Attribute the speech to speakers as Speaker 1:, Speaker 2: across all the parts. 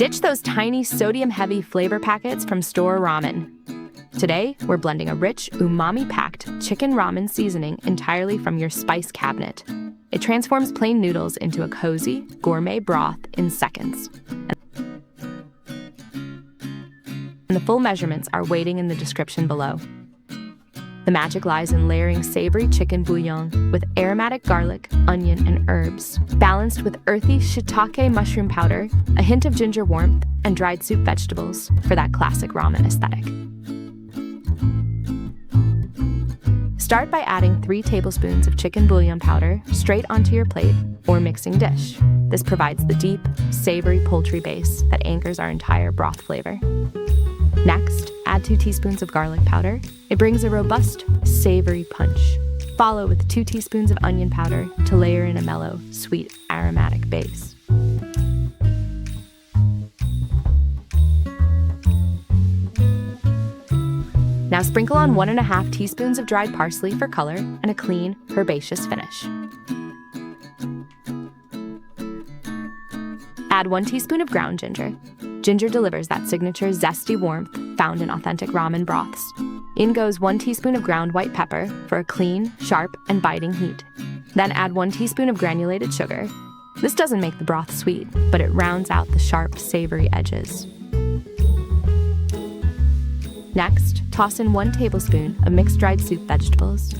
Speaker 1: Ditch those tiny sodium-heavy flavor packets from store ramen. Today, we're blending a rich, umami-packed chicken ramen seasoning entirely from your spice cabinet. It transforms plain noodles into a cozy, gourmet broth in seconds. And the full measurements are waiting in the description below. The magic lies in layering savory chicken bouillon with aromatic garlic, onion, and herbs, balanced with earthy shiitake mushroom powder, a hint of ginger warmth, and dried soup vegetables for that classic ramen aesthetic. Start by adding 3 tablespoons of chicken bouillon powder straight onto your plate or mixing dish. This provides the deep, savory poultry base that anchors our entire broth flavor. Next, add 2 teaspoons of garlic powder. It brings a robust, savory punch. Follow with 2 teaspoons of onion powder to layer in a mellow, sweet, aromatic base. Now sprinkle on 1½ teaspoons of dried parsley for color and a clean, herbaceous finish. Add 1 teaspoon of ground ginger. Ginger delivers that signature zesty warmth found in authentic ramen broths. In goes 1 teaspoon of ground white pepper for a clean, sharp, and biting heat. Then add 1 teaspoon of granulated sugar. This doesn't make the broth sweet, but it rounds out the sharp, savory edges. Next, toss in 1 tablespoon of mixed dried soup vegetables.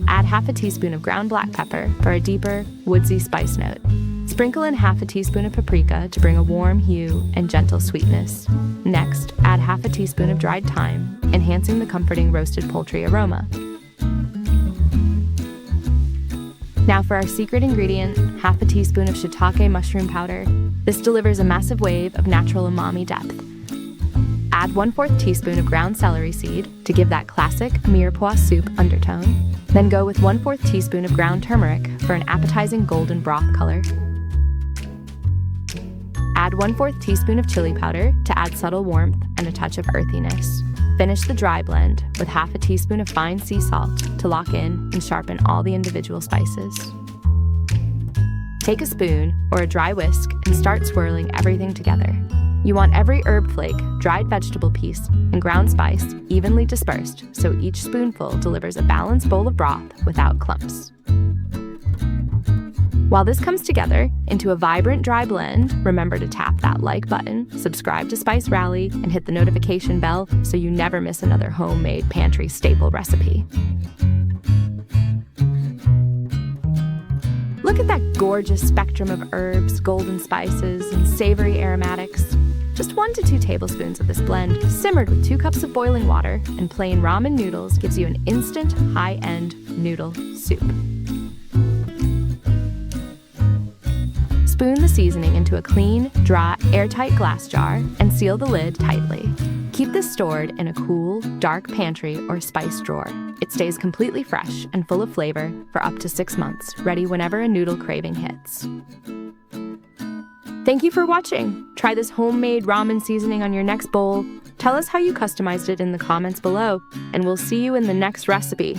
Speaker 1: Add ½ teaspoon of ground black pepper for a deeper, woodsy spice note. Sprinkle in ½ teaspoon of paprika to bring a warm hue and gentle sweetness. Next, add ½ teaspoon of dried thyme, enhancing the comforting roasted poultry aroma. Now for our secret ingredient, ½ teaspoon of shiitake mushroom powder. This delivers a massive wave of natural umami depth. Add 1/4 teaspoon of ground celery seed to give that classic mirepoix soup undertone. Then go with 1/4 teaspoon of ground turmeric for an appetizing golden broth color. Add 1/4 teaspoon of chili powder to add subtle warmth and a touch of earthiness. Finish the dry blend with ½ teaspoon of fine sea salt to lock in and sharpen all the individual spices. Take a spoon or a dry whisk and start swirling everything together. You want every herb flake, dried vegetable piece, and ground spice evenly dispersed so each spoonful delivers a balanced bowl of broth without clumps. While this comes together into a vibrant dry blend, remember to tap that like button, subscribe to SpiceRally, and hit the notification bell so you never miss another homemade pantry staple recipe. Look at that gorgeous spectrum of herbs, golden spices, and savory aromatics. Just 1 to 2 tablespoons of this blend, simmered with 2 cups of boiling water and plain ramen noodles, gives you an instant, high-end noodle soup. Spoon the seasoning into a clean, dry, airtight glass jar and seal the lid tightly. Keep this stored in a cool, dark pantry or spice drawer. It stays completely fresh and full of flavor for up to 6 months, ready whenever a noodle craving hits. Thank you for watching. Try this homemade ramen seasoning on your next bowl. Tell us how you customized it in the comments below, and we'll see you in the next recipe.